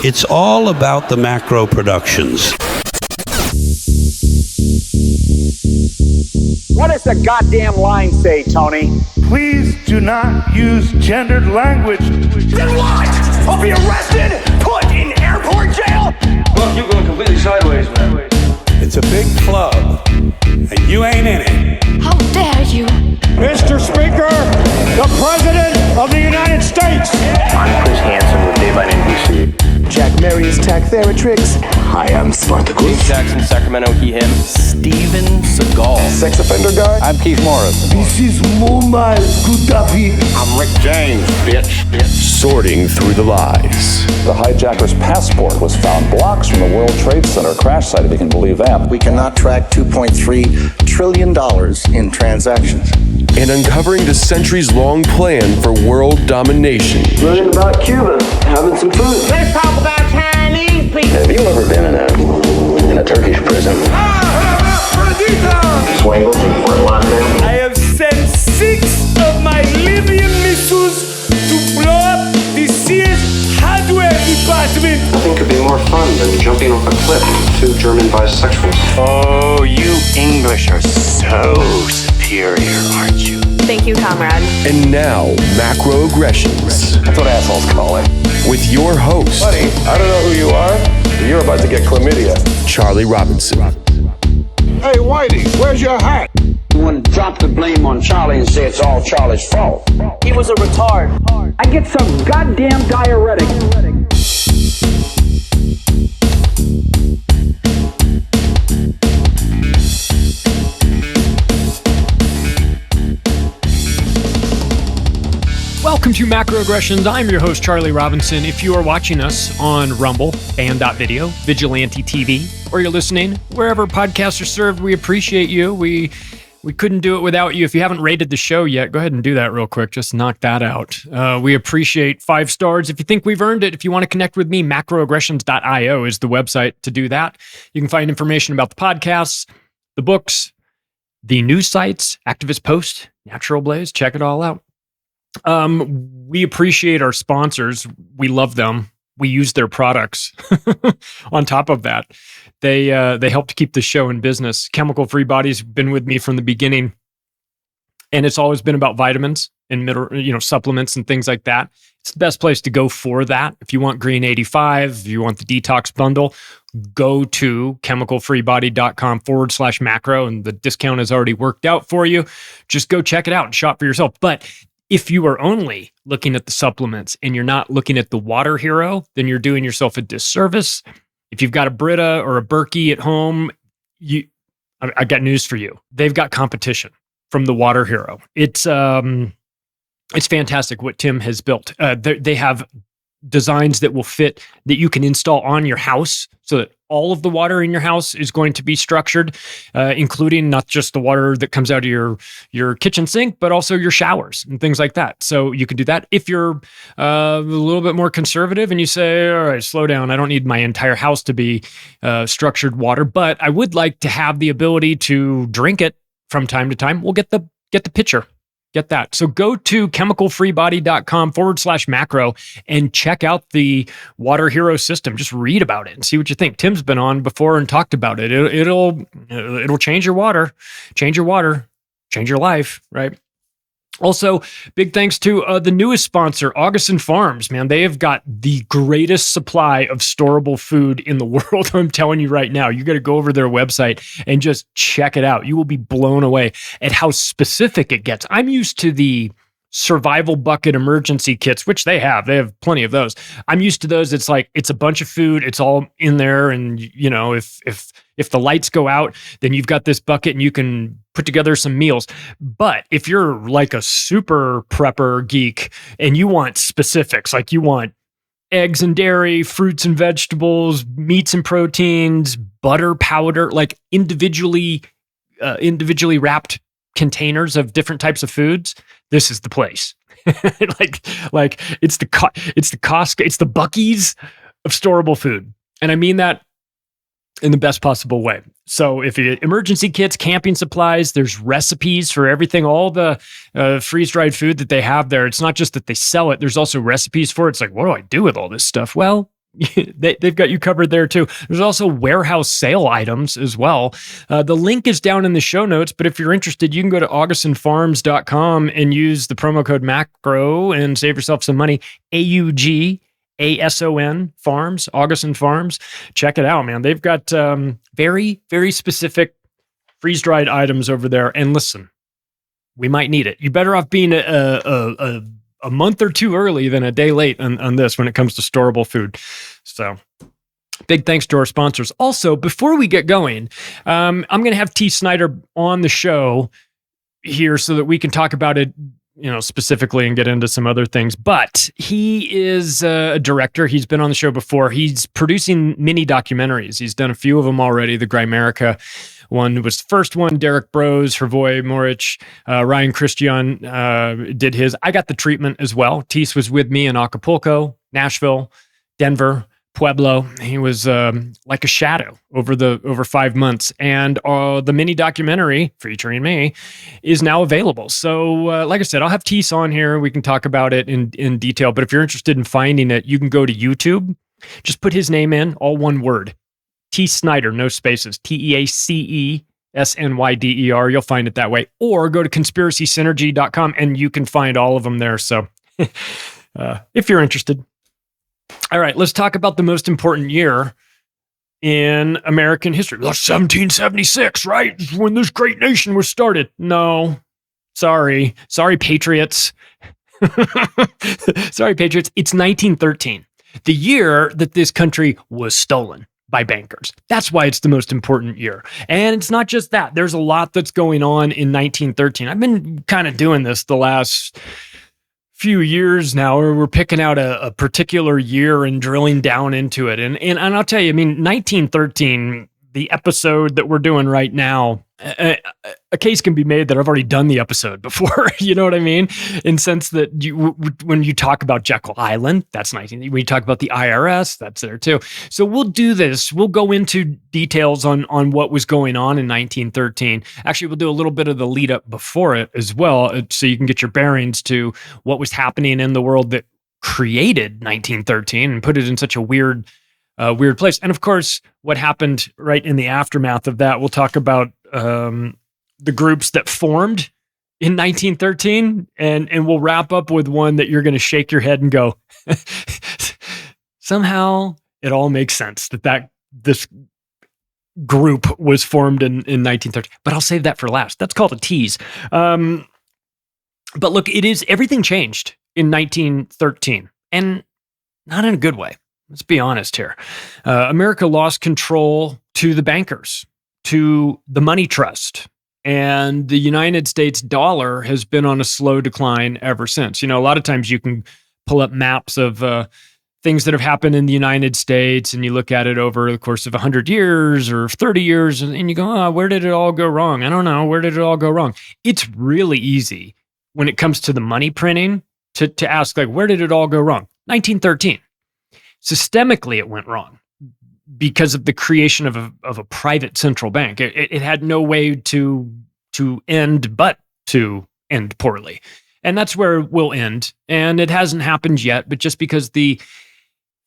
It's all about the Macro Productions. What does the goddamn line say, Tony? Please do not use gendered language. Then what? I'll be arrested, put in airport jail? Look, you're going completely sideways, man. It's a big club, and you ain't in it. How dare you? Mr. Speaker, the President of the United States. I'm Chris Hansen with Daylight NBC. Jack Marius Tack-Theratrix. Hi, I'm Spartacus. Dave Jackson, Sacramento, he, him. Steven Seagal. Sex offender guy. I'm Keith Morris. This is Muammar Gaddafi. I'm Rick James, bitch. Sorting through the lies. The hijacker's passport was found blocks from the World Trade Center crash site, if you can believe that. We cannot track $2.3 trillion in transactions. And uncovering the centuries-long plan for world domination. Learning about Cuba, having some food. Let's talk about Chinese people. Have you ever been in a Turkish prison? Swangles in Fort Lauderdale? I have sent 6 of my Libyan missiles to blow up the Sears hardware department. Nothing could be more fun than jumping off a cliff with 2 German bisexuals. Oh, you English are so superior, aren't you? Thank you, comrade. And now, Macroaggressions. That's what assholes call it. With your host, Buddy, I don't know who you are, but you're about to get chlamydia. Charlie Robinson. Hey, Whitey, where's your hat? You want to drop the blame on Charlie and say it's all Charlie's fault. He was a retard. I get some goddamn diuretic. Welcome to Macroaggressions. I'm your host, Charlie Robinson. If you are watching us on Rumble, Band.video, Vigilante TV, or you're listening wherever podcasts are served, we appreciate you. We couldn't do it without you. If you haven't rated the show yet, go ahead and do that real quick. Just knock that out. We appreciate 5 stars. If you think we've earned it, if you want to connect with me, macroaggressions.io is the website to do that. You can find information about the podcasts, the books, the news sites, Activist Post, Natural Blaze. Check it all out. We appreciate our sponsors. We love them. We use their products. On top of that, they help to keep the show in business. Chemical Free Body's been with me from the beginning, and it's always been about vitamins and supplements and things like that. It's the best place to go for that. If you want Green 85, if you want the detox bundle, go to chemicalfreebody.com/macro, and the discount is already worked out for you. Just go check it out and shop for yourself. But if you are only looking at the supplements and you're not looking at the Water Hero, then you're doing yourself a disservice. If you've got a Brita or a Berkey at home, I got news for you. They've got competition from the Water Hero. It's fantastic what Tim has built. They have designs that will fit, that you can install on your house so that all of the water in your house is going to be structured, including not just the water that comes out of your kitchen sink, but also your showers and things like that. So you can do that. If you're a little bit more conservative and you say, all right, slow down, I don't need my entire house to be structured water, but I would like to have the ability to drink it from time to time, we'll get the pitcher. Get that. So go to chemicalfreebody.com/macro and check out the Water Hero system. Just read about it and see what you think. Tim's been on before and talked about it. It'll change your water, change your life, right? Also, big thanks to the newest sponsor, Augustin Farms. Man, they have got the greatest supply of storable food in the world. I'm telling you right now, you got to go over their website and just check it out. You will be blown away at how specific it gets. I'm used to the survival bucket emergency kits, which they have plenty of those. I'm used to those. It's like, it's a bunch of food. It's all in there. And you know, if the lights go out, then you've got this bucket and you can put together some meals. But if you're like a super prepper geek and you want specifics, like you want eggs and dairy, fruits and vegetables, meats and proteins, butter, powder, like individually wrapped containers of different types of foods, this is the place. like it's the Costco, it's the Buc-ee's of storable food. And I mean that in the best possible way. So if you emergency kits, camping supplies, there's recipes for everything, all the freeze-dried food that they have there. It's not just that they sell it, there's also recipes for it. It's like, what do I do with all this stuff? Well, they've got you covered there too. There's also warehouse sale items as well. The link is down in the show notes, but if you're interested, you can go to augustinfarms.com and use the promo code MACRO and save yourself some money. AUGASON Farms, Augustin Farms. Check it out, man. They've got very, very specific freeze-dried items over there. And listen, we might need it. You're better off being a month or two early than a day late on this when it comes to storable food. So big thanks to our sponsors. Also, before we get going, I'm going to have T. Snyder on the show here so that we can talk about it, specifically and get into some other things. But he is a director. He's been on the show before. He's producing mini documentaries. He's done a few of them already. The Grimerica one was the first one. Derek Bros, Hervoy Moritz, Ryan Christian did his. I got the treatment as well. Tease was with me in Acapulco, Nashville, Denver, Pueblo. He was like a shadow over 5 months. And the mini documentary featuring me is now available. So like I said, I'll have Tease on here. We can talk about it in detail. But if you're interested in finding it, you can go to YouTube. Just put his name in, all one word. T. Snyder, no spaces, TEACESNYDER. You'll find it that way. Or go to conspiracysynergy.com and you can find all of them there. So if you're interested. All right, let's talk about the most important year in American history. That's 1776, right? When this great nation was started. No, sorry, Patriots. Sorry, Patriots. It's 1913, the year that this country was stolen by bankers. That's why it's the most important year. And it's not just that. There's a lot that's going on in 1913. I've been kind of doing this the last few years now, where we're picking out a particular year and drilling down into it. And I'll tell you, 1913, the episode that we're doing right now, a case can be made that I've already done the episode before. You know what I mean? In sense that when you talk about Jekyll Island, that's 19. When you talk about the IRS, that's there too. So we'll do this. We'll go into details on what was going on in 1913. Actually, we'll do a little bit of the lead up before it as well, so you can get your bearings to what was happening in the world that created 1913 and put it in such a weird place. And of course, what happened right in the aftermath of that, we'll talk about the groups that formed in 1913, and we'll wrap up with one that you're going to shake your head and go, somehow it all makes sense that this group was formed in 1913. But I'll save that for last. That's called a tease. But look, everything changed in 1913, and not in a good way. Let's be honest here. America lost control to the bankers, to the money trust, and the United States dollar has been on a slow decline ever since. A lot of times you can pull up maps of things that have happened in the United States, and you look at it over the course of 100 years or 30 years, and you go, where did it all go wrong? I don't know. Where did it all go wrong? It's really easy when it comes to the money printing to ask, where did it all go wrong? 1913. Systemically, it went wrong because of the creation of a private central bank. It had no way to end but to end poorly. And that's where we'll end. And it hasn't happened yet, but just because the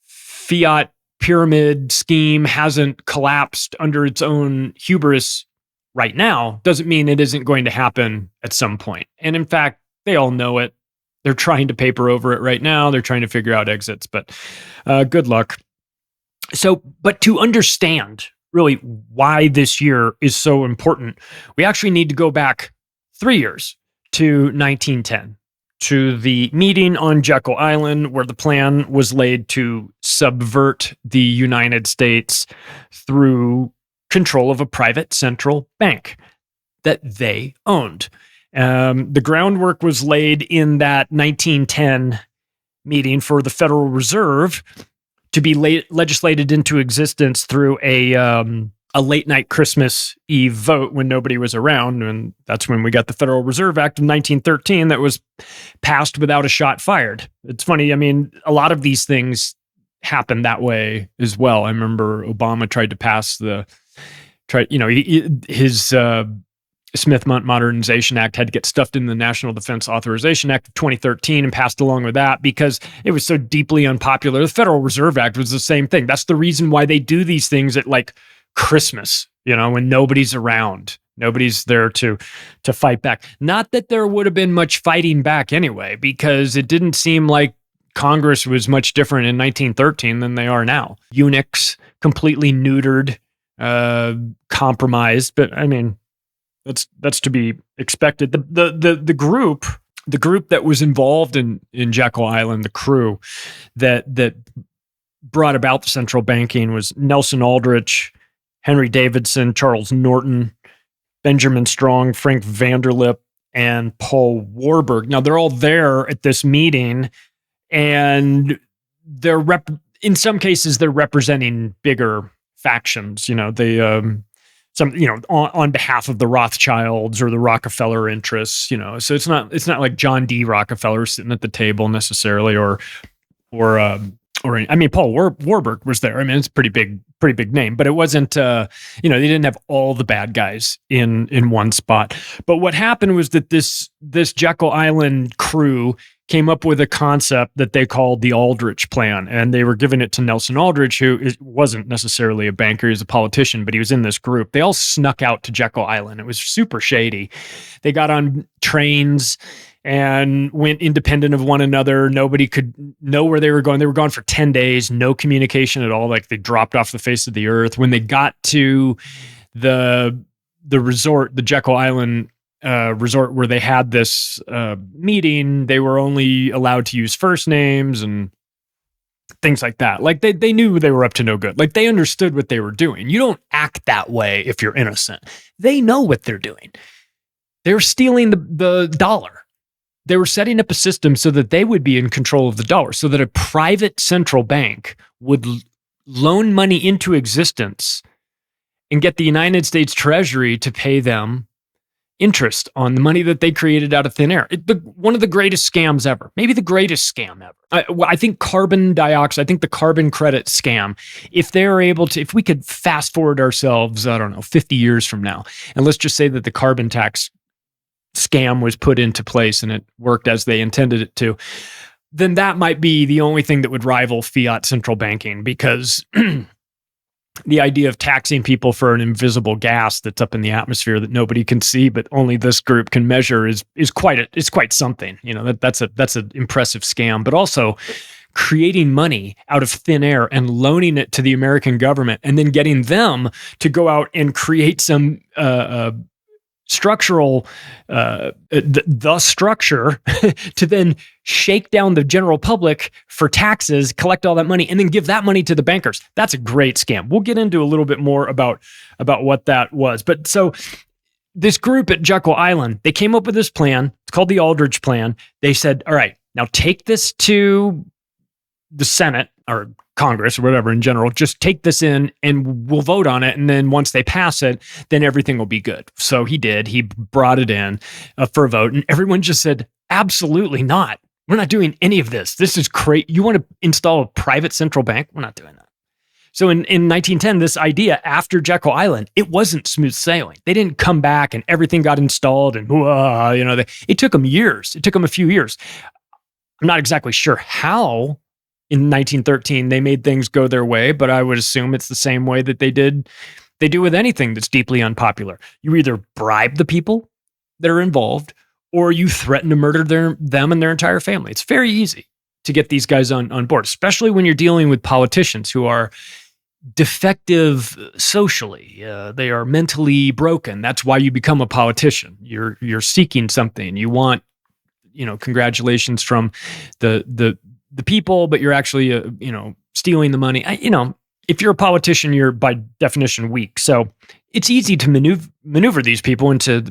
fiat pyramid scheme hasn't collapsed under its own hubris right now, doesn't mean it isn't going to happen at some point. And in fact, they all know it. They're trying to paper over it right now. They're trying to figure out exits, but good luck. So, but to understand really why this year is so important, we actually need to go back 3 years to 1910, to the meeting on Jekyll Island, where the plan was laid to subvert the United States through control of a private central bank that they owned. The groundwork was laid in that 1910 meeting for the Federal Reserve to be legislated into existence through a late night Christmas Eve vote when nobody was around. And that's when we got the Federal Reserve Act of 1913 that was passed without a shot fired. It's funny. A lot of these things happened that way as well. I remember Obama tried to pass his Smith Modernization Act had to get stuffed in the National Defense Authorization Act of 2013 and passed along with that because it was so deeply unpopular. The Federal Reserve Act was the same thing. That's the reason why they do these things at like Christmas, when nobody's around. Nobody's there to fight back. Not that there would have been much fighting back anyway, because it didn't seem like Congress was much different in 1913 than they are now. Eunuchs, completely neutered, compromised, but I mean, that's to be expected. The group that was involved in Jekyll Island, the crew that brought about the central banking was Nelson Aldrich, Henry Davidson, Charles Norton, Benjamin Strong, Frank Vanderlip, and Paul Warburg. Now they're all there at this meeting, and they're in some cases they're representing bigger factions. On behalf of the Rothschilds or the Rockefeller interests, so it's not like John D. Rockefeller sitting at the table necessarily, or I mean, Paul Warburg was there. I mean, it's a pretty big name, but it wasn't, they didn't have all the bad guys in one spot. But what happened was that this Jekyll Island crew came up with a concept that they called the Aldrich Plan, and they were giving it to Nelson Aldrich, who wasn't necessarily a banker, he was a politician, but he was in this group. They all snuck out to Jekyll Island. It was super shady. They got on trains and went independent of one another. Nobody could know where they were going. They were gone for 10 days, no communication at all. Like they dropped off the face of the earth. When they got to the resort, the Jekyll Island resort where they had this meeting, they were only allowed to use first names and things like that. Like they knew they were up to no good. Like they understood what they were doing. You don't act that way if you're innocent. They know what they're doing. They're stealing the dollar. They were setting up a system so that they would be in control of the dollar, so that a private central bank would loan money into existence and get the United States Treasury to pay them interest on the money that they created out of thin air. One of the greatest scams ever, maybe the greatest scam ever. I think carbon dioxide, I think the carbon credit scam, if we could fast forward ourselves, 50 years from now, and let's just say that the carbon tax scam was put into place and it worked as they intended it to, then that might be the only thing that would rival fiat central banking, because the idea of taxing people for an invisible gas that's up in the atmosphere that nobody can see, but only this group can measure is quite something. That's an impressive scam, but also creating money out of thin air and loaning it to the American government and then getting them to go out and create some structural, the structure to then shake down the general public for taxes, collect all that money, and then give that money to the bankers. That's a great scam. We'll get into a little bit more about what that was. But so this group at Jekyll Island, they came up with this plan. It's called the Aldrich Plan. They said, all right, now take this to the Senate or Congress or whatever in general, just take this in and we'll vote on it. And then once they pass it, then everything will be good. So he did. He brought it in for a vote, and everyone just said, absolutely not. We're not doing any of this. This is crazy. You want to install a private central bank? We're not doing that. So in 1910, this idea after Jekyll Island, it wasn't smooth sailing. They didn't come back and everything got installed and it took them years. It took them a few years. I'm not exactly sure how in 1913 they made things go their way, but I would assume it's the same way that they do with anything that's deeply unpopular. You either bribe the people that are involved or you threaten to murder them and their entire family. It's very easy to get these guys on board, especially when you're dealing with politicians who are defective socially. They are mentally broken. That's why you become a politician. You're seeking something. You want, congratulations from the people, but you're actually, stealing the money. If you're a politician, you're by definition weak. So it's easy to maneuver these people into,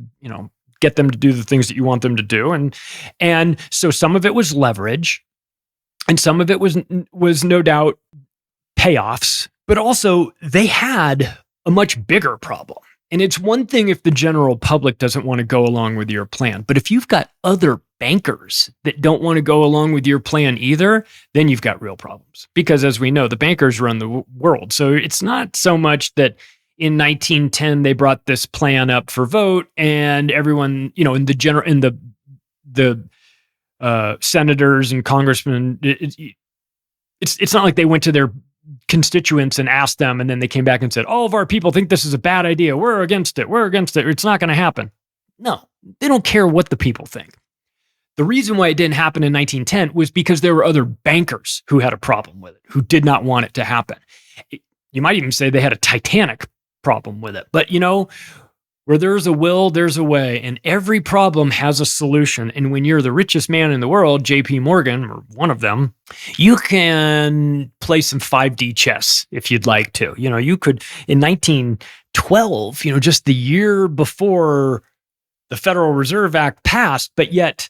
get them to do the things that you want them to do. And so some of it was leverage and some of it was no doubt payoffs, but also they had a much bigger problem. And it's one thing if the general public doesn't want to go along with your plan, but if you've got other bankers that don't want to go along with your plan either, then you've got real problems. Because as we know, the bankers run the world. So it's not so much that in 1910, they brought this plan up for vote, and everyone, in the senators and congressmen, it's not like they went to their constituents and asked them, and then they came back and said, all of our people think this is a bad idea. We're against it. It's not going to happen. No, they don't care what the people think. The reason why it didn't happen in 1910 was because there were other bankers who had a problem with it, who did not want it to happen. You might even say they had a Titanic problem with it. But where there's a will, there's a way, and every problem has a solution. And when you're the richest man in the world, JP Morgan, or one of them, you can play some 5D chess if you'd like to. You could, in 1912, just the year before the Federal Reserve Act passed, but yet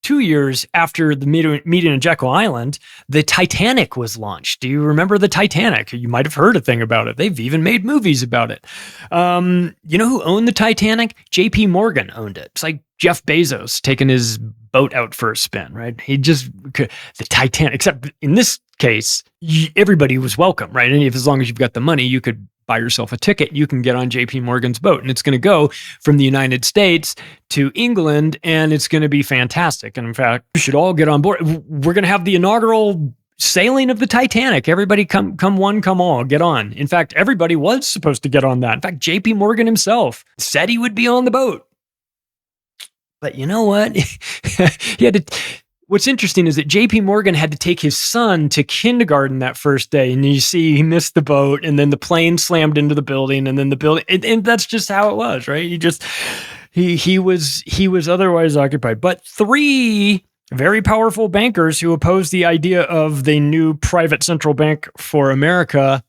2 years after the meeting on Jekyll Island, the Titanic was launched. Do you remember the Titanic? You might have heard a thing about it. They've even made movies about it. You know who owned the Titanic? JP Morgan owned it. It's like Jeff Bezos taking his boat out for a spin, right? The Titanic, except in this case, everybody was welcome, right? And as long as you've got the money, you could buy yourself a ticket, you can get on JP Morgan's boat, and it's going to go from the United States to England, and it's going to be fantastic. And in fact, you should all get on board. We're going to have the inaugural sailing of the Titanic. Everybody come one, come all, get on. In fact, everybody was supposed to get on that. In fact, JP Morgan himself said he would be on the boat. But you know what? He had to... What's interesting is that JP Morgan had to take his son to kindergarten that first day. And you see he missed the boat, and then the plane slammed into the building, and then the building, and that's just how it was, right? He was otherwise occupied. But 3 very powerful bankers who opposed the idea of the new private central bank for America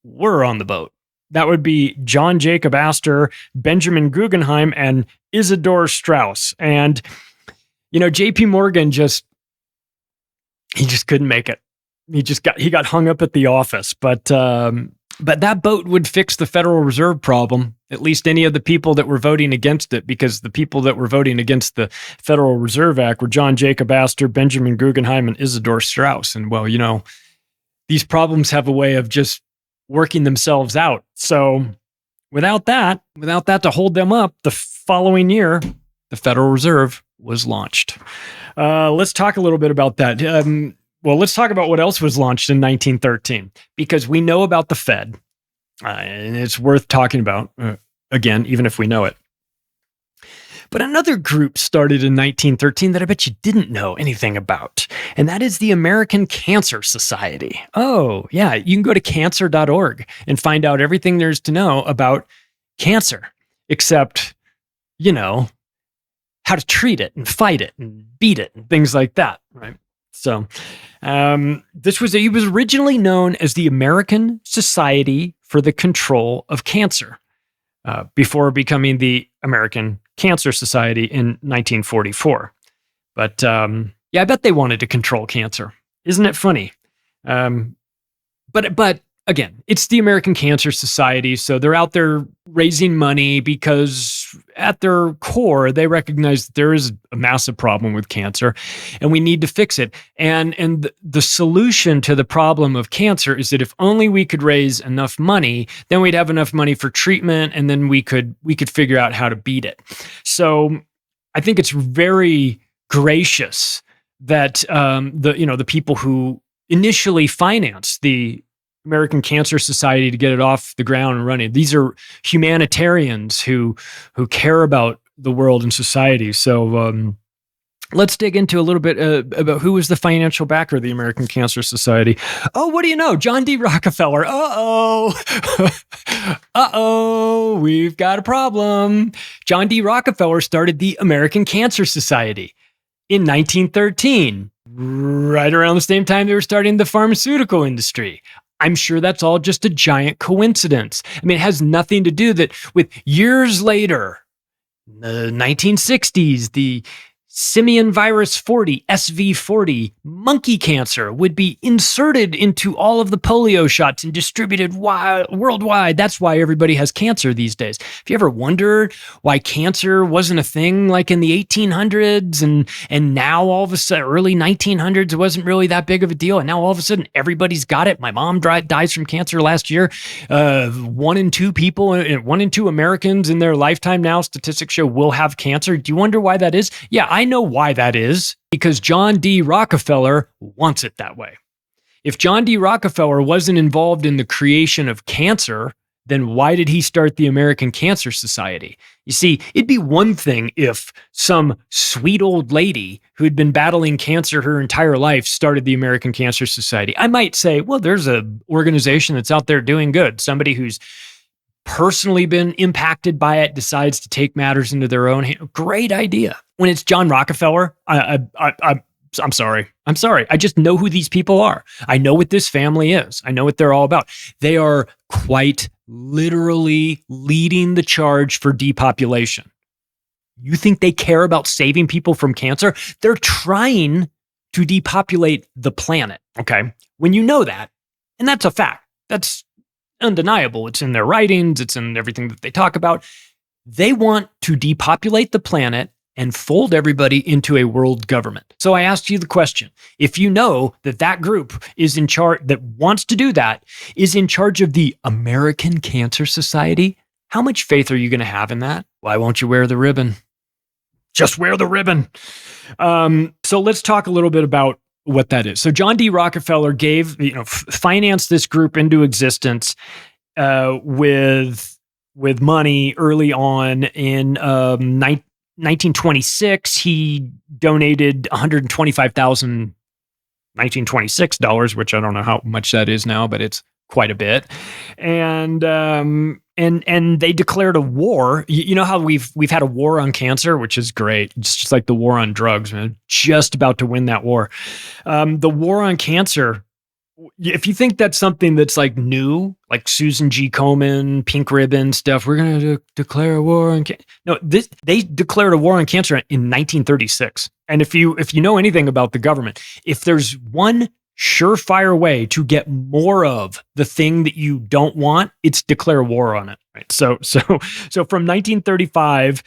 were on the boat. That would be John Jacob Astor, Benjamin Guggenheim, and Isidor Straus. And JP Morgan he just couldn't make it. He got hung up at the office, but that boat would fix the Federal Reserve problem, at least any of the people that were voting against it, because the people that were voting against the Federal Reserve Act were John Jacob Astor, Benjamin Guggenheim, and Isidor Straus. And well, these problems have a way of just working themselves out. So without that to hold them up, the following year, the Federal Reserve was launched. Let's talk a little bit about that. Let's talk about what else was launched in 1913, because we know about the Fed, and it's worth talking about, again, even if we know it. But another group started in 1913 that I bet you didn't know anything about, and that is the American Cancer Society. Oh, yeah, you can go to cancer.org and find out everything there's to know about cancer, except, how to treat it and fight it and beat it and things like that, right? So he was originally known as the American Society for the Control of Cancer before becoming the American Cancer Society in 1944. But I bet they wanted to control cancer. Isn't it funny? But again, it's the American Cancer Society, so they're out there raising money because at their core, they recognize that there is a massive problem with cancer and we need to fix it. And the solution to the problem of cancer is that if only we could raise enough money, then we'd have enough money for treatment, and then we could figure out how to beat it. So I think it's very gracious that the people who initially financed the American Cancer Society to get it off the ground and running, these are humanitarians who care about the world and society. So let's dig into a little bit about who was the financial backer of the American Cancer Society. Oh, what do you know? John D. Rockefeller. Uh-oh, we've got a problem. John D. Rockefeller started the American Cancer Society in 1913, right around the same time they were starting the pharmaceutical industry. I'm sure that's all just a giant coincidence. I mean, it has nothing to do with years later, the 1960s, the Simian virus 40, SV40, monkey cancer would be inserted into all of the polio shots and distributed worldwide. That's why everybody has cancer these days. Have you ever wondered why cancer wasn't a thing like in the 1800s and now all of a sudden, early 1900s, it wasn't really that big of a deal. And now all of a sudden everybody's got it. My mom dies from cancer last year. 1 in 2 people, 1 in 2 Americans in their lifetime now, statistics show, will have cancer. Do you wonder why that is? Yeah, I know why that is, because John D. Rockefeller wants it that way. If John D. Rockefeller wasn't involved in the creation of cancer, then why did he start the American Cancer Society? You see, it'd be one thing if some sweet old lady who'd been battling cancer her entire life started the American Cancer Society. I might say, well, there's an organization that's out there doing good. Somebody who's personally been impacted by it decides to take matters into their own hands. Great idea. When it's John Rockefeller, I'm sorry. I just know who these people are. I know what this family is. I know what they're all about. They are quite literally leading the charge for depopulation. You think they care about saving people from cancer? They're trying to depopulate the planet. Okay. When you know that, and that's a fact, that's undeniable. It's in their writings. It's in everything that they talk about. They want to depopulate the planet and fold everybody into a world government. So I asked you the question, if you know that that group is in charge, that wants to do that, is in charge of the American Cancer Society, how much faith are you going to have in that? Why won't you wear the ribbon? Just wear the ribbon. So let's talk a little bit about what that is. So John D. Rockefeller financed this group into existence with money early on in 1926. He donated $125,000 which I don't know how much that is now, but it's quite a bit. And they declared a war. You know how we've had a war on cancer, which is great. It's just like the war on drugs, man. Just about to win that war. The war on cancer, if you think that's something that's like new, like Susan G. Komen, pink ribbon stuff, we're going to declare a war on cancer. No, they declared a war on cancer in 1936. And if you know anything about the government, if there's one surefire way to get more of the thing that you don't want, it's declare war on it. Right. So from 1935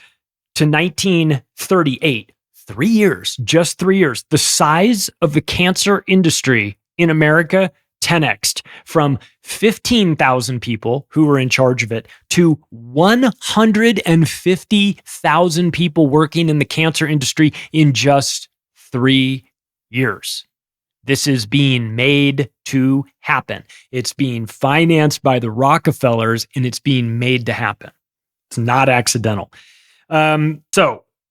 to 1938, 3 years, just 3 years, the size of the cancer industry in America 10x'd from 15,000 people who were in charge of it to 150,000 people working in the cancer industry in just 3 years. This is being made to happen. It's being financed by the Rockefellers, and it's being made to happen. It's not accidental. By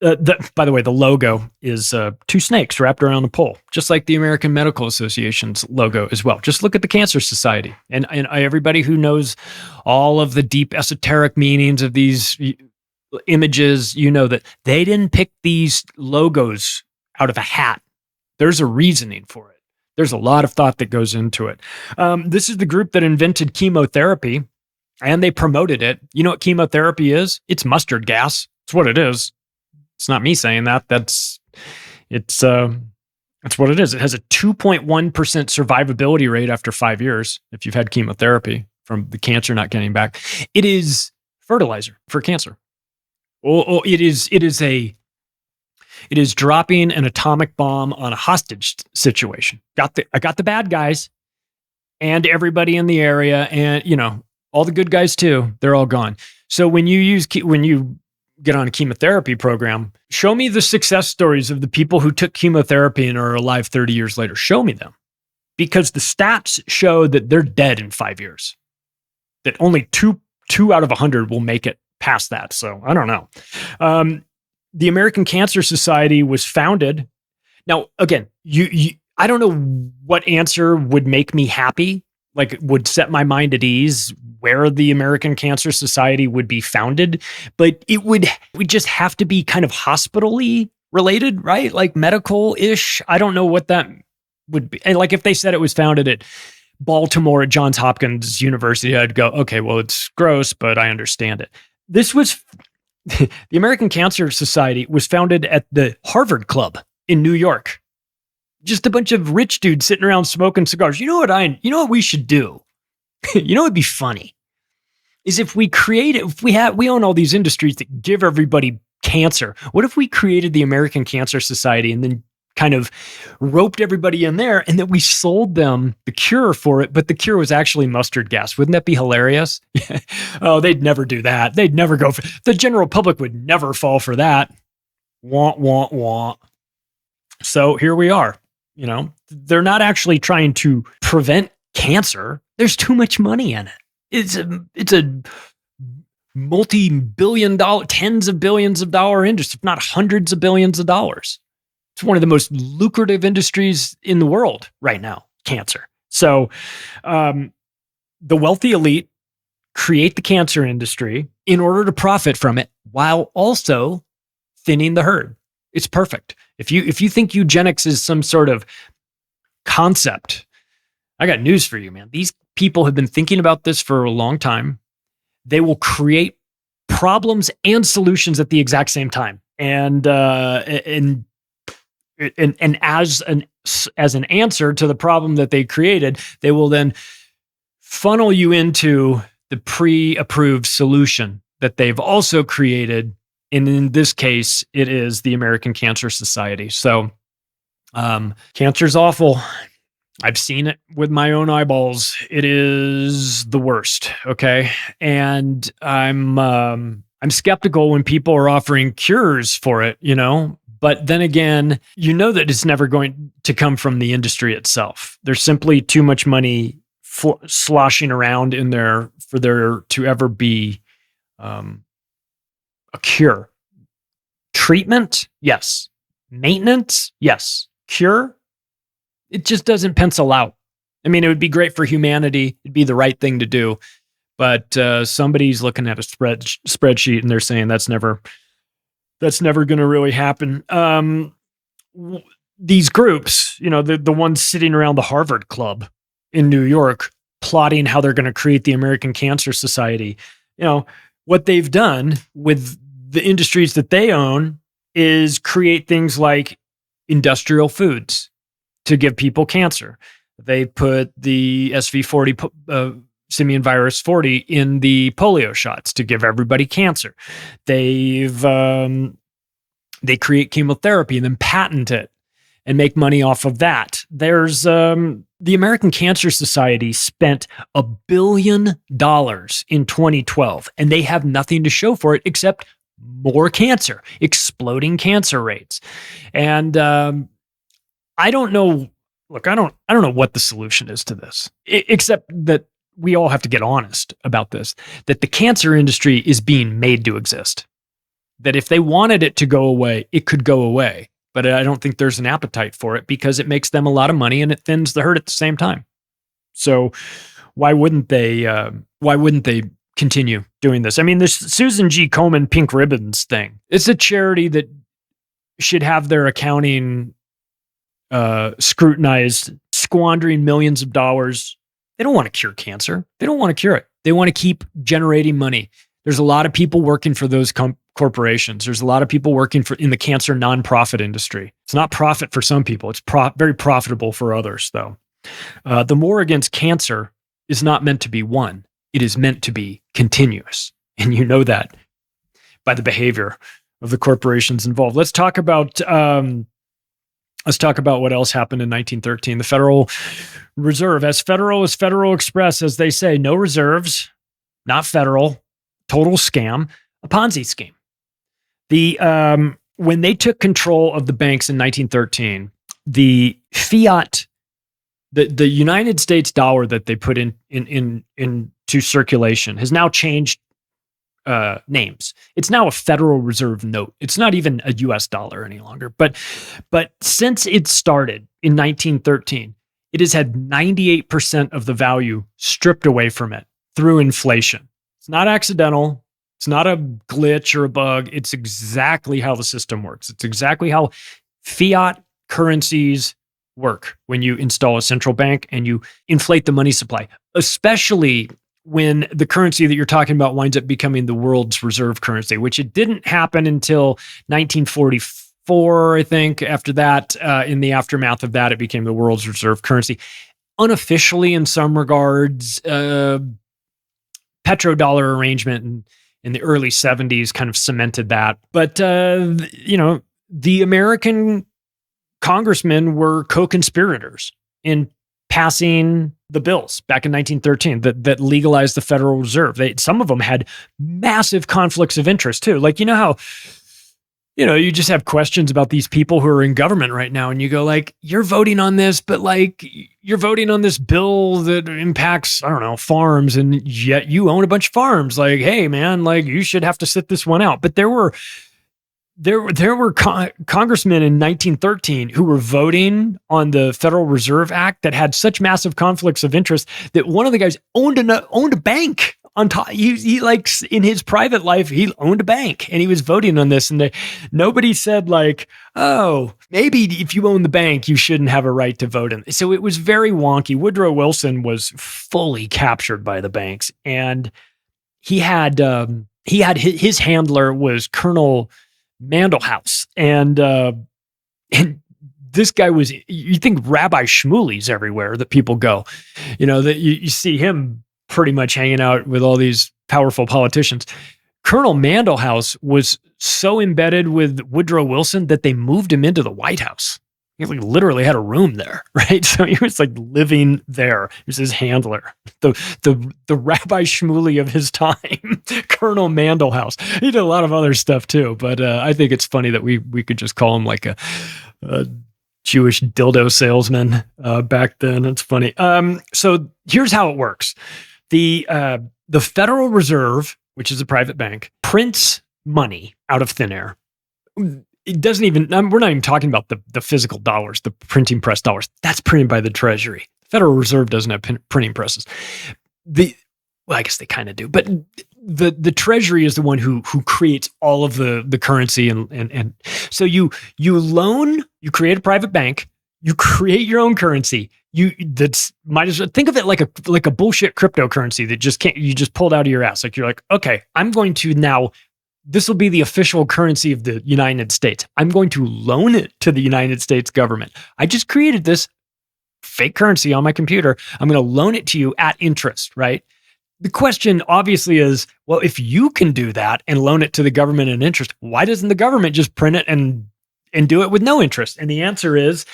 the way, the logo is 2 snakes wrapped around a pole, just like the American Medical Association's logo as well. Just look at the Cancer Society. And everybody who knows all of the deep esoteric meanings of these images, you know that they didn't pick these logos out of a hat. There's a reasoning for it. There's a lot of thought that goes into it. This is the group that invented chemotherapy, and they promoted it. You know what chemotherapy is? It's mustard gas. It's what it is. It's not me saying that. That's what it is. It has a 2.1% survivability rate after 5 years if you've had chemotherapy from the cancer not getting back. It is fertilizer for cancer. It is dropping an atomic bomb on a hostage situation. I got the bad guys and everybody in the area, and all the good guys too. They're all gone. So when you get on a chemotherapy program, show me the success stories of the people who took chemotherapy and are alive 30 years later. Show me them, because the stats show that they're dead in 5 years. That only two out of 100 will make it past that. So I don't know. The American Cancer Society was founded. Now, again, I don't know what answer would make me happy, like would set my mind at ease where the American Cancer Society would be founded, but it would just have to be kind of hospital-y related, right? Like medical-ish. I don't know what that would be. And like if they said it was founded at Baltimore at Johns Hopkins University, I'd go, okay, well, it's gross, but I understand it. This the American Cancer Society was founded at the Harvard Club in New York. Just a bunch of rich dudes sitting around smoking cigars. You know what we should do? You know, it'd be funny is if we we own all these industries that give everybody cancer. What if we created the American Cancer Society and then kind of roped everybody in there and then we sold them the cure for it, but the cure was actually mustard gas. Wouldn't that be hilarious? Oh, they'd never do that. They'd never go for the general public would never fall for that. Want, want, want. So here we are. You know, they're not actually trying to prevent cancer. There's too much money in it. It's a multi-billion dollar, tens of billions of dollar industry, if not hundreds of billions of dollars. It's one of the most lucrative industries in the world right now, cancer. So the wealthy elite create the cancer industry in order to profit from it while also thinning the herd. It's perfect. If you think eugenics is some sort of concept, I got news for you, man. These people have been thinking about this for a long time. They will create problems and solutions at the exact same time. And as an answer to the problem that they created, they will then funnel you into the pre-approved solution that they've also created. And in this case, it is the American Cancer Society. So cancer's awful. I've seen it with my own eyeballs. It is the worst. Okay. And I'm skeptical when people are offering cures for it, you know, but then again, you know that it's never going to come from the industry itself. There's simply too much money sloshing around in there for there to ever be a cure. Treatment? Yes. Maintenance? Yes. Cure? It just doesn't pencil out. I mean, it would be great for humanity. It'd be the right thing to do. But somebody's looking at a spreadsheet and they're saying that's never going to really happen. These groups, you know, the ones sitting around the Harvard Club in New York, plotting how they're going to create the American Cancer Society. You know, what they've done with the industries that they own is create things like industrial foods to give people cancer. They put the SV40 simian virus 40 in the polio shots to give everybody cancer. They create chemotherapy and then patent it and make money off of that. There's the American Cancer Society spent $1 billion in 2012, and they have nothing to show for it except more cancer, exploding cancer rates. And I don't know. Look, I don't know what the solution is to this, except that we all have to get honest about this, that the cancer industry is being made to exist. That if they wanted it to go away, it could go away. But I don't think there's an appetite for it because it makes them a lot of money and it thins the herd at the same time. So why wouldn't they continue doing this? I mean, this Susan G. Komen Pink Ribbons thing, it's a charity that should have their accounting scrutinized, squandering millions of dollars. They don't want to cure cancer. They don't want to cure it. They want to keep generating money. There's a lot of people working for those corporations. There's a lot of people working in the cancer nonprofit industry. It's not profit for some people. It's very profitable for others, though. The war against cancer is not meant to be won. It is meant to be continuous. And you know that by the behavior of the corporations involved. Let's talk about what else happened in 1913. The Federal Reserve, as federal as Federal Express, as they say, no reserves, not federal, total scam, a Ponzi scheme. When they took control of the banks in 1913, the fiat, the United States dollar that they put into circulation has now changed names. It's now a Federal Reserve note. It's not even a US dollar any longer. But since it started in 1913, it has had 98% of the value stripped away from it through inflation. It's not accidental. It's not a glitch or a bug. It's exactly how the system works. It's exactly how fiat currencies work when you install a central bank and you inflate the money supply, especially when the currency that you're talking about winds up becoming the world's reserve currency, which it didn't happen until 1944, I think. After that, in the aftermath of that, it became the world's reserve currency. Unofficially, in some regards, petrodollar arrangement in the early 70s kind of cemented that. But, the American congressmen were co-conspirators in passing the bills back in 1913 that legalized the Federal Reserve. Some of them had massive conflicts of interest too. Like, how, you just have questions about these people who are in government right now, and you go like, you're voting on this, but like you're voting on this bill that impacts, I don't know, farms, and yet you own a bunch of farms. Like, hey man, like you should have to sit this one out. But there were congressmen in 1913 who were voting on the Federal Reserve Act that had such massive conflicts of interest that one of the guys owned a bank on top. He like in his private life, he owned a bank and he was voting on this. And nobody said like, oh, maybe if you own the bank, you shouldn't have a right to vote in. So it was very wonky. Woodrow Wilson was fully captured by the banks, and he had his handler was Colonel Mandelhouse, and this guy was, you think Rabbi Shmuley's everywhere that people go, that you see him pretty much hanging out with all these powerful politicians. Colonel Mandelhouse was so embedded with Woodrow Wilson that they moved him into the White House. He literally had a room there, right? So he was like living there. He was his handler, the Rabbi Shmuley of his time, Colonel Mandelhouse. He did a lot of other stuff too, but I think it's funny that we could just call him like a Jewish dildo salesman back then. It's funny. So here's how it works: the Federal Reserve, which is a private bank, prints money out of thin air. It doesn't even, we're not even talking about the physical dollars, the printing press dollars. That's printed by the Treasury. The Federal Reserve doesn't have printing presses. I guess they kind of do, but the Treasury is the one who creates all of the currency. And so you create a private bank, you create your own currency. Might as well think of it like a bullshit cryptocurrency that you just pulled out of your ass. Like you're like, okay, I'm going to now, this will be the official currency of the United States. I'm going to loan it to the United States government. I just created this fake currency on my computer. I'm going to loan it to you at interest, right? The question obviously is, well, if you can do that and loan it to the government at interest, why doesn't the government just print it and do it with no interest? And the answer is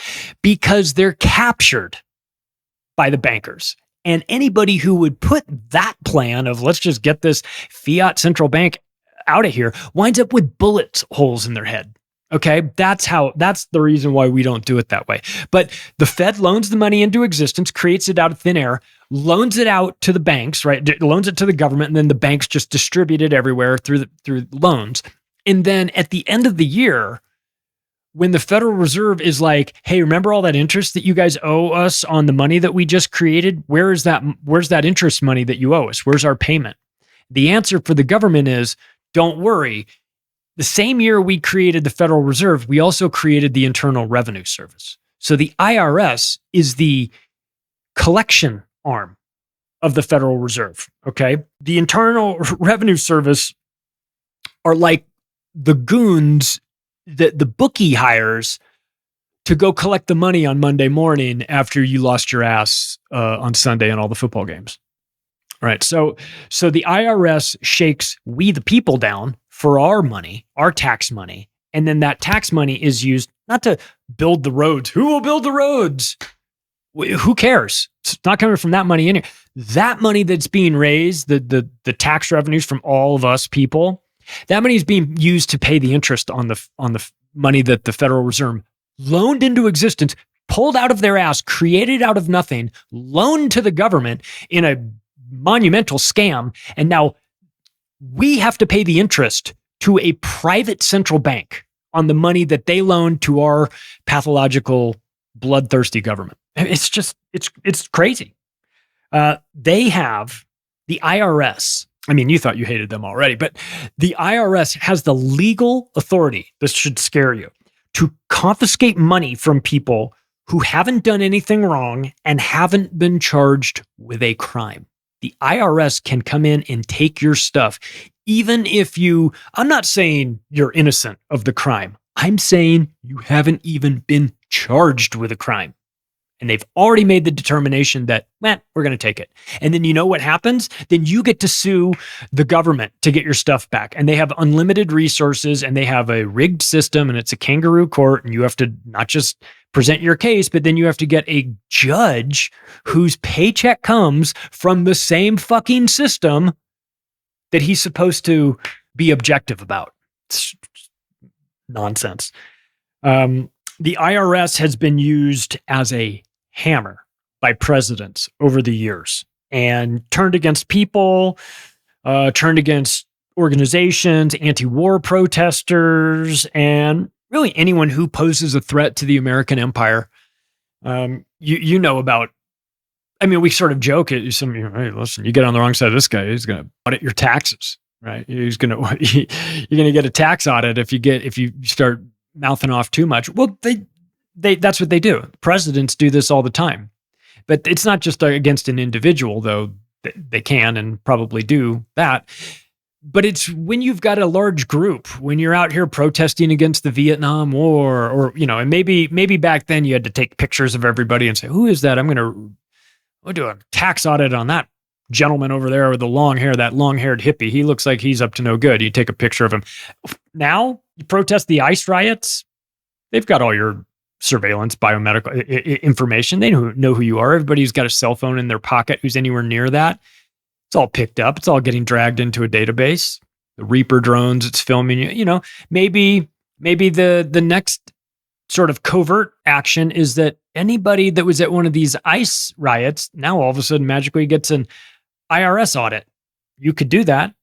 because they're captured by the bankers. And anybody who would put that plan of let's just get this fiat central bank out of here winds up with bullet holes in their head. Okay. That's the reason why we don't do it that way. But the Fed loans the money into existence, creates it out of thin air, loans it out to the banks, right? Loans it to the government, and then the banks just distribute it everywhere through loans. And then at the end of the year, when the Federal Reserve is like, hey, remember all that interest that you guys owe us on the money that we just created? Where's that interest money that you owe us? Where's our payment? The answer for the government is, don't worry. The same year we created the Federal Reserve, we also created the Internal Revenue Service. So the IRS is the collection arm of the Federal Reserve, okay? The Internal Revenue Service are like the goons that the bookie hires to go collect the money on Monday morning after you lost your ass on Sunday in all the football games. Right. So the IRS shakes we the people down for our money, our tax money. And then that tax money is used not to build the roads. Who will build the roads? Who cares? It's not coming from that money in here. That money that's being raised, the tax revenues from all of us people, that money is being used to pay the interest on the money that the Federal Reserve loaned into existence, pulled out of their ass, created out of nothing, loaned to the government in a monumental scam. And now we have to pay the interest to a private central bank on the money that they loaned to our pathological, bloodthirsty government. It's just, it's crazy. They have the IRS. I mean, you thought you hated them already, but the IRS has the legal authority, this should scare you, to confiscate money from people who haven't done anything wrong and haven't been charged with a crime. The IRS can come in and take your stuff, even if I'm not saying you're innocent of the crime. I'm saying you haven't even been charged with a crime. And they've already made the determination that, we're going to take it. And then you know what happens? Then you get to sue the government to get your stuff back. And they have unlimited resources and they have a rigged system and it's a kangaroo court. And you have to not just present your case, but then you have to get a judge whose paycheck comes from the same fucking system that he's supposed to be objective about. It's nonsense. The IRS has been used as a hammer by presidents over the years and turned against people, turned against organizations, anti-war protesters, and really anyone who poses a threat to the American empire. You know about, we sort of joke at some, hey, listen, you get on the wrong side of this guy, he's going to audit your taxes, right? You're going to get a tax audit if you start mouthing off too much. Well, that's what they do. Presidents do this all the time. But it's not just against an individual, though they can and probably do that. But it's when you've got a large group, when you're out here protesting against the Vietnam War, or, and maybe back then you had to take pictures of everybody and say, who is that? We'll do a tax audit on that gentleman over there with the long hair, that long-haired hippie. He looks like he's up to no good. You take a picture of him. Now, you protest the ICE riots, they've got all your surveillance, biomedical information. They know who you are. Everybody who's got a cell phone in their pocket who's anywhere near that, it's all picked up. It's all getting dragged into a database. The Reaper drones, it's filming you. Maybe the next sort of covert action is that anybody that was at one of these ICE riots now all of a sudden magically gets an IRS audit. You could do that.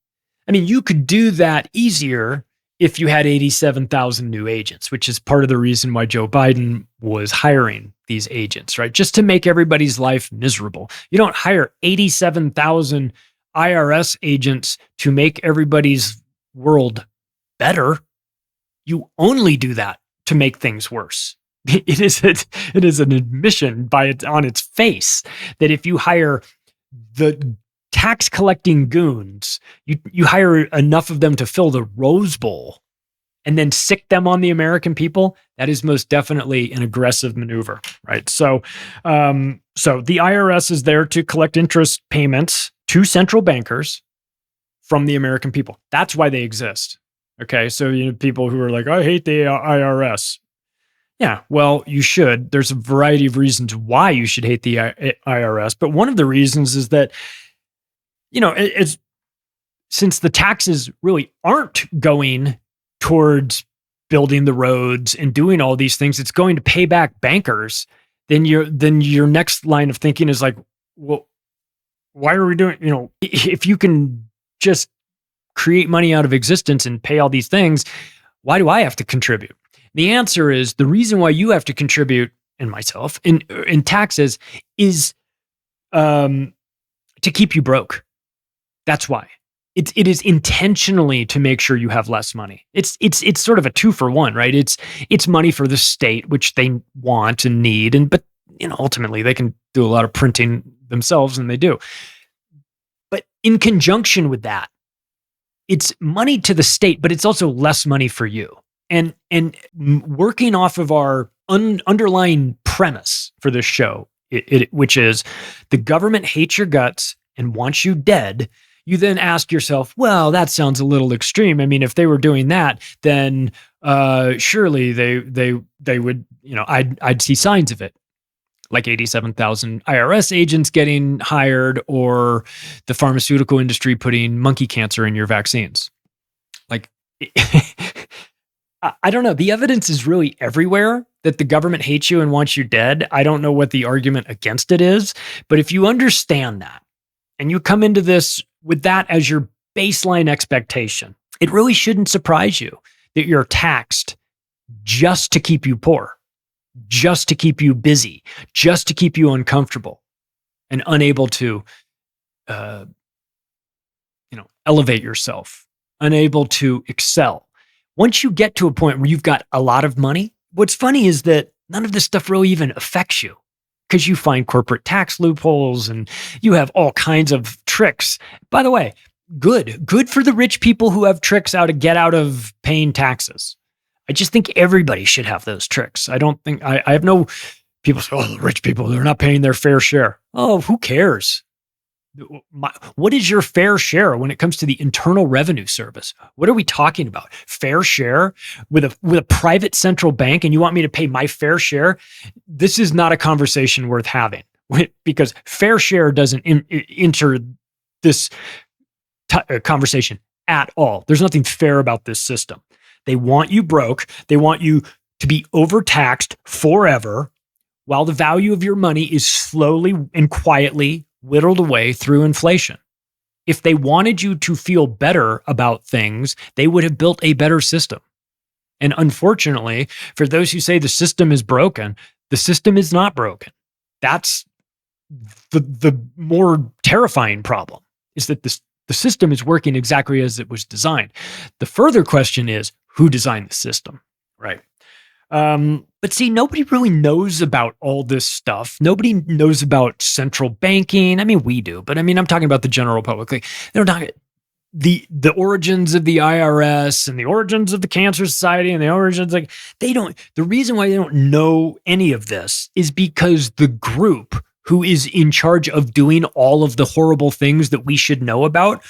You could do that easier if you had 87,000 new agents, which is part of the reason why Joe Biden was hiring these agents, right? Just to make everybody's life miserable. You don't hire 87,000 IRS agents to make everybody's world better. You only do that to make things worse. It is an admission on its face that if you hire the tax collecting goons, you hire enough of them to fill the Rose Bowl and then sick them on the American people, that is most definitely an aggressive maneuver, right? So the IRS is there to collect interest payments to central bankers from the American people. That's why they exist. Okay, so people who are like, I hate the IRS. Yeah, well, you should. There's a variety of reasons why you should hate the IRS, but one of the reasons is that since the taxes really aren't going towards building the roads and doing all these things, it's going to pay back bankers. Then your next line of thinking is like, well, why are we doing? If you can just create money out of existence and pay all these things, why do I have to contribute? The answer is the reason why you have to contribute, and myself, in taxes is to keep you broke. That's why. It is intentionally to make sure you have less money. It's sort of a 2-for-1, right? It's money for the state, which they want and need, but ultimately they can do a lot of printing themselves, and they do. But in conjunction with that, it's money to the state, but it's also less money for you. And working off of our underlying premise for this show, which is the government hates your guts and wants you dead, you then ask yourself, well, that sounds a little extreme. If they were doing that, then surely they would, I'd see signs of it, like 87,000 IRS agents getting hired, or the pharmaceutical industry putting monkey cancer in your vaccines. Like, I don't know. The evidence is really everywhere that the government hates you and wants you dead. I don't know what the argument against it is, but if you understand that and you come into this with that as your baseline expectation, it really shouldn't surprise you that you're taxed just to keep you poor, just to keep you busy, just to keep you uncomfortable and unable to, elevate yourself, unable to excel. Once you get to a point where you've got a lot of money, what's funny is that none of this stuff really even affects you, because you find corporate tax loopholes and you have all kinds of tricks. By the way, good for the rich people who have tricks to get out of paying taxes. I just think everybody should have those tricks. I don't think I have no people say, oh, the rich people, they're not paying their fair share. Oh, who cares? What is your fair share when it comes to the Internal Revenue Service? What are we talking about? Fair share with a private central bank, and you want me to pay my fair share? This is not a conversation worth having, because fair share doesn't enter this conversation at all. There's nothing fair about this system. They want you broke. They want you to be overtaxed forever, while the value of your money is slowly and quietly whittled away through inflation. If they wanted you to feel better about things, they would have built a better system. And unfortunately, for those who say the system is broken, the system is not broken. That's the more terrifying problem, is that the system is working exactly as it was designed. The further question is, who designed the system, right? But see, nobody really knows about all this stuff. Nobody knows about central banking. I mean, we do, but I mean, I'm talking about the general public. Like, they're not the origins of the IRS and the origins of the Cancer Society and the origins, like, they don't. The reason why they don't know any of this is because the group who is in charge of doing all of the horrible things that we should know about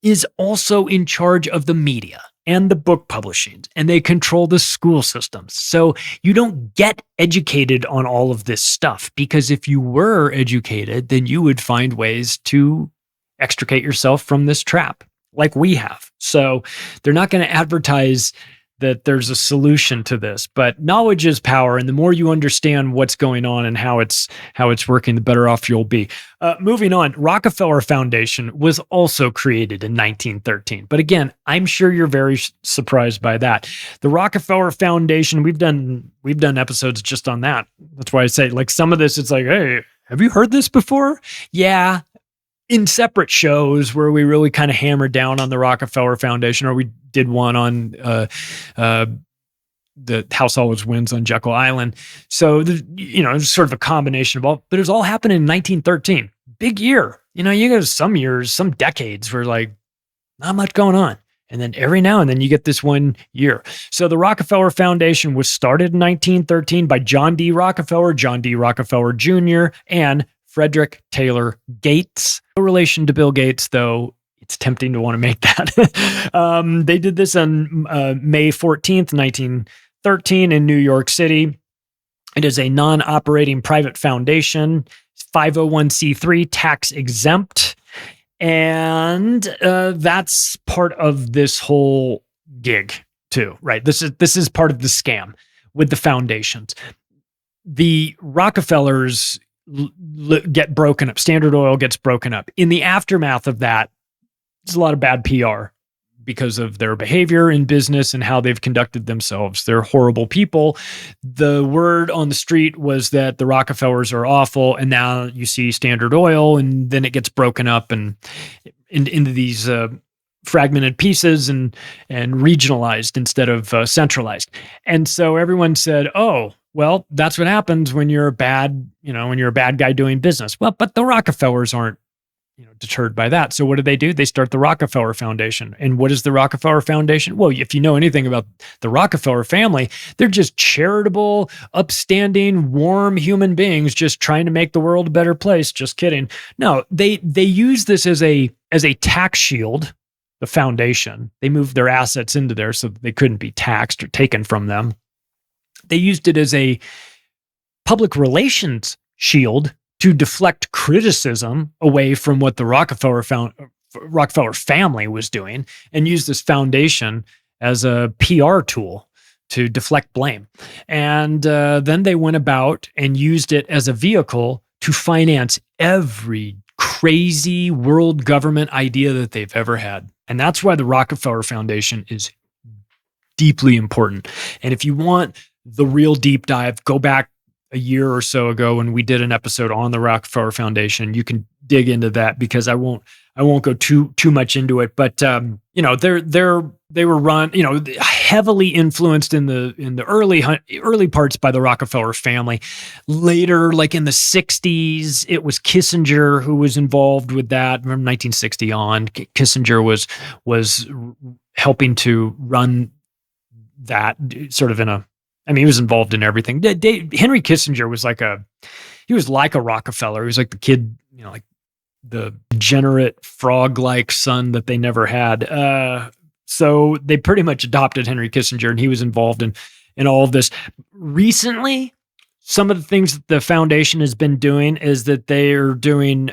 is also in charge of the media and the book publishing, and they control the school systems. So you don't get educated on all of this stuff, because if you were educated, then you would find ways to extricate yourself from this trap, like we have. So they're not going to advertise that there's a solution to this, but knowledge is power. And the more you understand what's going on and how it's working, the better off you'll be. Moving on, Rockefeller Foundation was also created in 1913. But again, I'm sure you're very surprised by that. The Rockefeller Foundation, we've done episodes just on that. That's why I say, like, some of this, it's like, hey, have you heard this before? Yeah. In separate shows where we really kind of hammered down on the Rockefeller Foundation, or we did one on the House Always Wins on Jekyll Island. So, it's sort of a combination of all, but it was all happening in 1913. Big year. You got some years, some decades where, like, not much going on. And then every now and then you get this one year. So the Rockefeller Foundation was started in 1913 by John D. Rockefeller Jr., and Frederick Taylor Gates. No relation to Bill Gates, though it's tempting to want to make that. They did this on May 14th, 1913 in New York City. It is a non-operating private foundation, 501c3, tax exempt. And that's part of this whole gig too, right? This is part of the scam with the foundations. The Rockefellers get broken up. Standard Oil gets broken up. In the aftermath of that, there's a lot of bad PR because of their behavior in business and how they've conducted themselves. They're horrible people. The word on the street was that the Rockefellers are awful, and now you see Standard Oil, and then it gets broken up and into these fragmented pieces and regionalized instead of centralized. And so everyone said, oh, well, that's what happens when you're a bad guy doing business. Well, but the Rockefellers aren't, deterred by that. So what do? They start the Rockefeller Foundation. And what is the Rockefeller Foundation? Well, if you know anything about the Rockefeller family, they're just charitable, upstanding, warm human beings just trying to make the world a better place. Just kidding. No, they use this as a tax shield, the foundation. They moved their assets into there so that they couldn't be taxed or taken from them. They used it as a public relations shield to deflect criticism away from what the Rockefeller family was doing, and use this foundation as a PR tool to deflect blame. And then they went about and used it as a vehicle to finance every crazy world government idea that they've ever had. And that's why the Rockefeller Foundation is deeply important. And if you want the real deep dive, go back a year or so ago when we did an episode on the Rockefeller Foundation. You can dig into that, because I won't go too much into it. But they were run, heavily influenced in the early parts by the Rockefeller family. Later, like in the 60s, it was Kissinger who was involved with that. From 1960 on, Kissinger was helping to run that sort of he was involved in everything. Henry Kissinger was like a Rockefeller. He was like the kid, like the degenerate frog-like son that they never had. So they pretty much adopted Henry Kissinger, and he was involved in all of this. Recently, some of the things that the foundation has been doing is that they are doing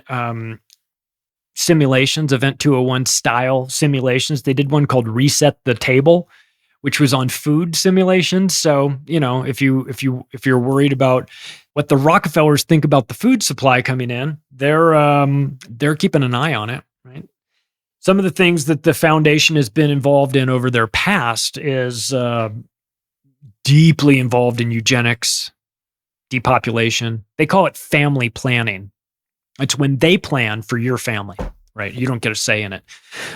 simulations, Event 201 style simulations. They did one called Reset the Table, which was on food simulations. So, if you're worried about what the Rockefellers think about the food supply coming in, they're keeping an eye on it, right? Some of the things that the foundation has been involved in over their past is deeply involved in eugenics, depopulation. They call it family planning. It's when they plan for your family, right? You don't get a say in it.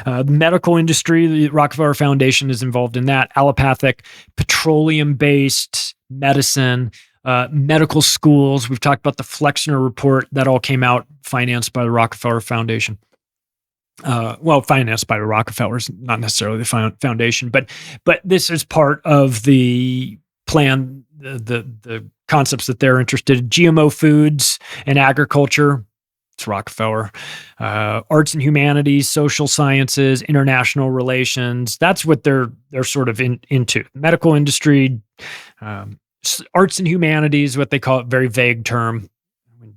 The medical industry, the Rockefeller Foundation is involved in that. Allopathic, petroleum-based medicine, medical schools. We've talked about the Flexner Report. That all came out financed by the Rockefeller Foundation. Financed by the Rockefellers, not necessarily the foundation, but this is part of the plan, the concepts that they're interested in. GMO foods and agriculture, it's Rockefeller. Arts and humanities, social sciences, international relations, that's what they're sort of into. Medical industry, arts and humanities, what they call it, very vague term.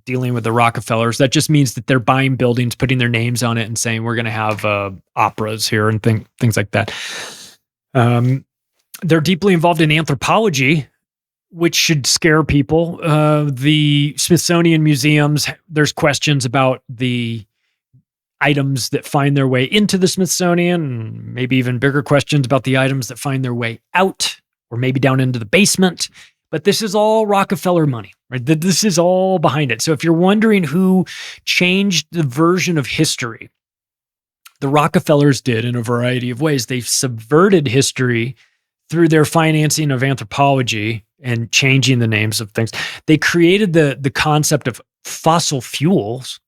Dealing with the Rockefellers, that just means that they're buying buildings, putting their names on it, and saying we're going to have operas here and things like that. They're deeply involved in anthropology, which should scare people. The Smithsonian museums, there's questions about the items that find their way into the Smithsonian, and maybe even bigger questions about the items that find their way out, or maybe down into the basement. But this is all Rockefeller money, right? This is all behind it. So if you're wondering who changed the version of history, the Rockefellers did in a variety of ways. They subverted history through their financing of anthropology and changing the names of things. They created the concept of fossil fuels,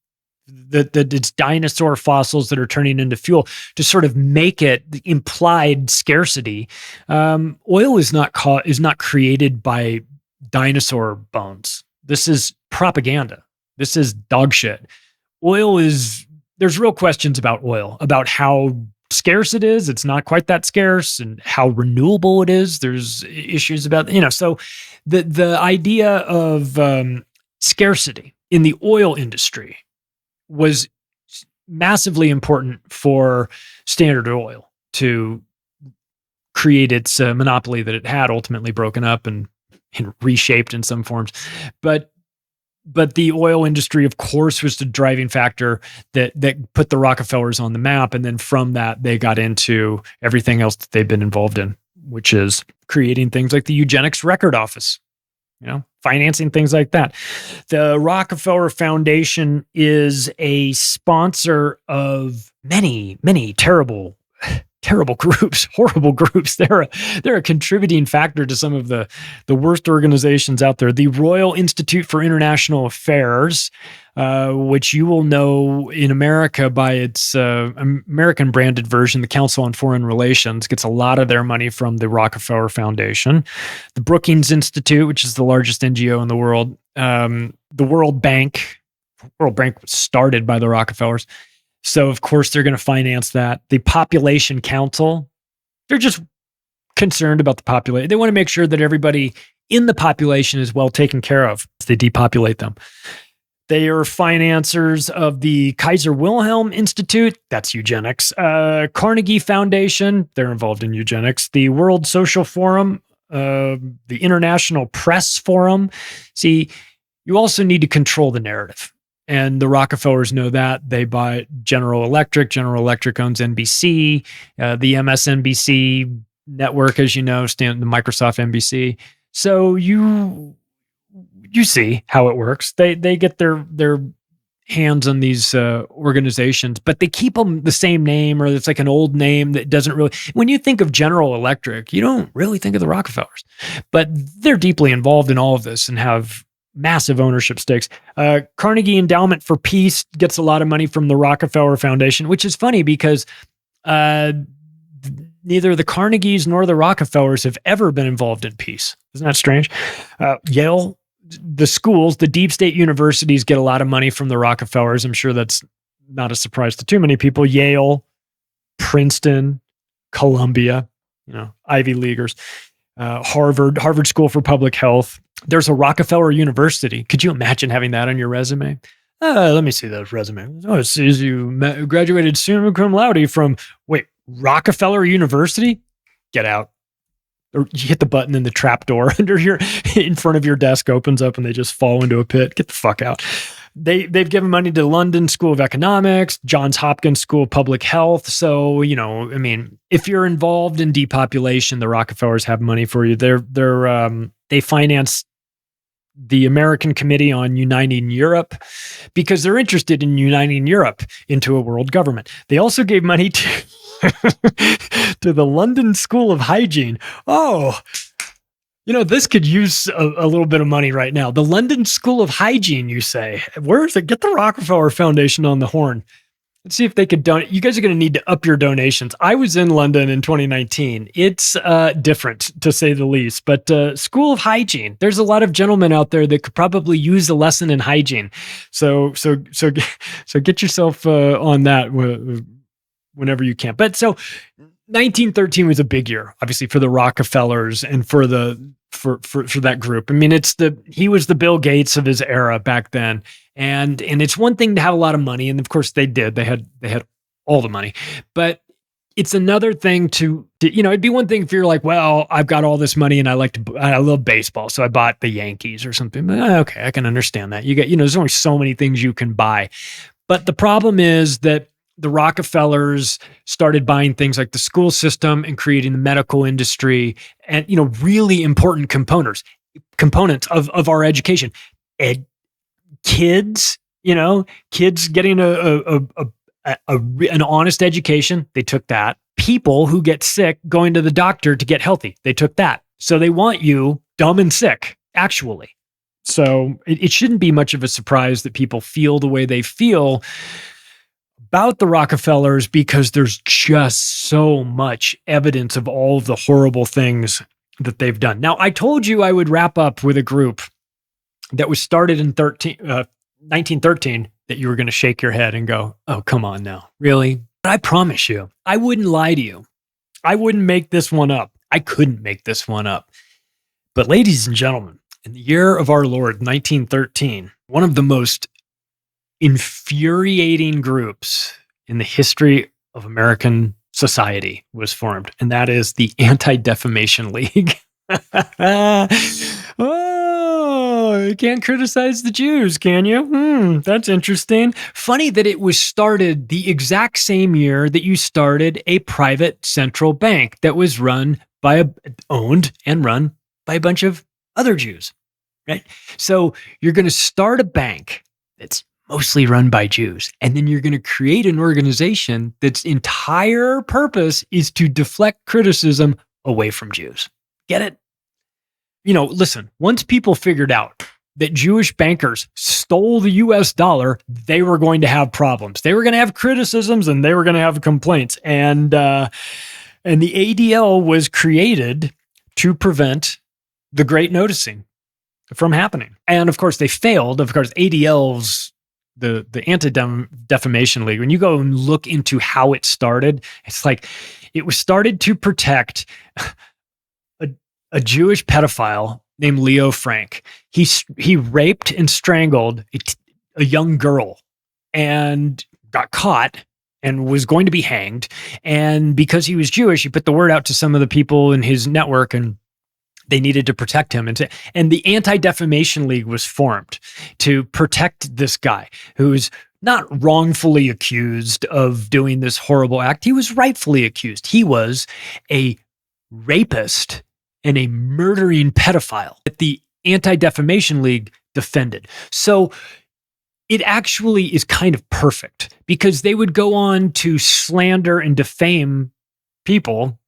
that it's dinosaur fossils that are turning into fuel to sort of make it the implied scarcity. Oil is not created by dinosaur bones. This is propaganda. This is dog shit. There's real questions about oil, about how scarce it is. It's not quite that scarce, and how renewable it is. There's issues about, so the idea of scarcity in the oil industry was massively important for Standard Oil to create its monopoly that it had, ultimately broken up and reshaped in some forms. But the oil industry, of course, was the driving factor that put the Rockefellers on the map. And then from that, they got into everything else that they've been involved in, which is creating things like the Eugenics Record Office, financing things like that. The Rockefeller Foundation is a sponsor of many, many terrible groups, horrible groups. They're a contributing factor to some of the worst organizations out there. The Royal Institute for International Affairs, which you will know in America by its American branded version, the Council on Foreign Relations, gets a lot of their money from the Rockefeller Foundation. The Brookings Institute, which is the largest NGO in the world. The World Bank was started by the Rockefellers. So, of course, they're going to finance that. The Population Council, they're just concerned about the population. They want to make sure that everybody in the population is well taken care of as they depopulate them. They are financiers of the Kaiser Wilhelm Institute, that's eugenics. Carnegie Foundation, they're involved in eugenics. The World Social Forum, the International Press Forum. See, you also need to control the narrative. And the Rockefellers know that. They buy General Electric. General Electric owns NBC, the MSNBC network, as you know, the Microsoft NBC. So you see how it works. They get their hands on these organizations, but they keep them the same name, or it's like an old name that doesn't really. When you think of General Electric, you don't really think of the Rockefellers, but they're deeply involved in all of this and have massive ownership stakes. Carnegie Endowment for Peace gets a lot of money from the Rockefeller Foundation, which is funny because neither the Carnegies nor the Rockefellers have ever been involved in peace. Isn't that strange? Yale, the schools, the deep state universities get a lot of money from the Rockefellers. I'm sure that's not a surprise to too many people. Yale, Princeton, Columbia, Ivy Leaguers, Harvard School for Public Health. There's a Rockefeller University. Could you imagine having that on your resume? Let me see that resume. Oh, it says you graduated summa cum laude from, Rockefeller University? Get out. Or you hit the button and the trap door in front of your desk opens up and they just fall into a pit. Get the fuck out. They've given money to London School of Economics, Johns Hopkins School of Public Health. So, if you're involved in depopulation, the Rockefellers have money for you. They finance the American Committee on Uniting Europe because they're interested in uniting Europe into a world government. They also gave money to to the London School of Hygiene. Oh, this could use a little bit of money right now. The London School of Hygiene, you say? Where is it? Get the Rockefeller Foundation on the horn. Let's see if they could donate. You guys are going to need to up your donations. I was in London in 2019. It's different, to say the least. But School of Hygiene, there's a lot of gentlemen out there that could probably use a lesson in hygiene. So get yourself on that whenever you can. But so 1913 was a big year, obviously, for the Rockefellers and for that group. I mean, he was the Bill Gates of his era back then. And it's one thing to have a lot of money. And of course they did. They had all the money, but it's another thing to it'd be one thing if you're like, well, I've got all this money and I love baseball. So I bought the Yankees or something. But, okay, I can understand that. You get, there's only so many things you can buy. But the problem is that the Rockefellers started buying things like the school system and creating the medical industry and, really important components of our education. Kids getting an honest education. They took that. People who get sick going to the doctor to get healthy. They took that. So they want you dumb and sick, actually. So it shouldn't be much of a surprise that people feel the way they feel about the Rockefellers because there's just so much evidence of all of the horrible things that they've done. Now, I told you I would wrap up with a group that was started in 1913 that you were going to shake your head and go, oh, come on now. Really? But I promise you, I wouldn't lie to you. I wouldn't make this one up. I couldn't make this one up. But ladies and gentlemen, in the year of our Lord, 1913, one of the most infuriating groups in the history of American society was formed, and that is the Anti-Defamation League. Oh, you can't criticize the Jews, can you? That's interesting. Funny that it was started the exact same year that you started a private central bank that was owned and run by a bunch of other Jews, right? So you're going to start a bank that's mostly run by Jews, and then you're going to create an organization that's entire purpose is to deflect criticism away from Jews. Get it? Listen, once people figured out that Jewish bankers stole the US dollar, they were going to have problems. They were going to have criticisms and they were going to have complaints. And the ADL was created to prevent the Great Noticing from happening. And of course, they failed. Of course, ADL's the Anti-Defamation League, when you go and look into how it started, it's like it was started to protect a Jewish pedophile named Leo Frank. He raped and strangled a young girl and got caught and was going to be hanged. And because he was Jewish, he put the word out to some of the people in his network, and they needed to protect him. And the Anti-Defamation League was formed to protect this guy who's not wrongfully accused of doing this horrible act. He was rightfully accused. He was a rapist and a murdering pedophile that the Anti-Defamation League defended. So it actually is kind of perfect because they would go on to slander and defame people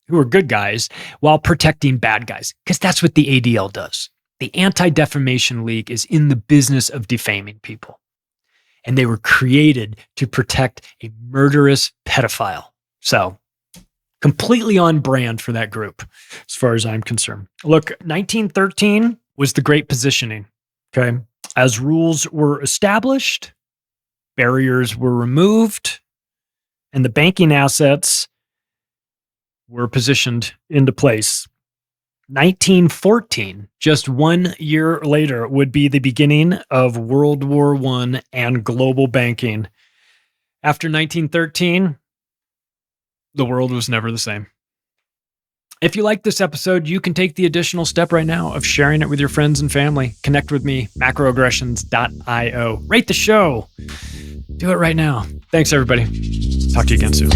who are good guys while protecting bad guys, because that's what the ADL does. The Anti-Defamation League is in the business of defaming people. And they were created to protect a murderous pedophile. So, completely on brand for that group, as far as I'm concerned. Look, 1913 was the Great Positioning, okay? As rules were established, barriers were removed, and the banking assets were positioned into place. 1914, just 1 year later, would be the beginning of World War I and global banking. After 1913, the world was never the same. If you like this episode, you can take the additional step right now of sharing it with your friends and family. Connect with me, macroaggressions.io. Rate the show. Do it right now. Thanks, everybody. Talk to you again soon.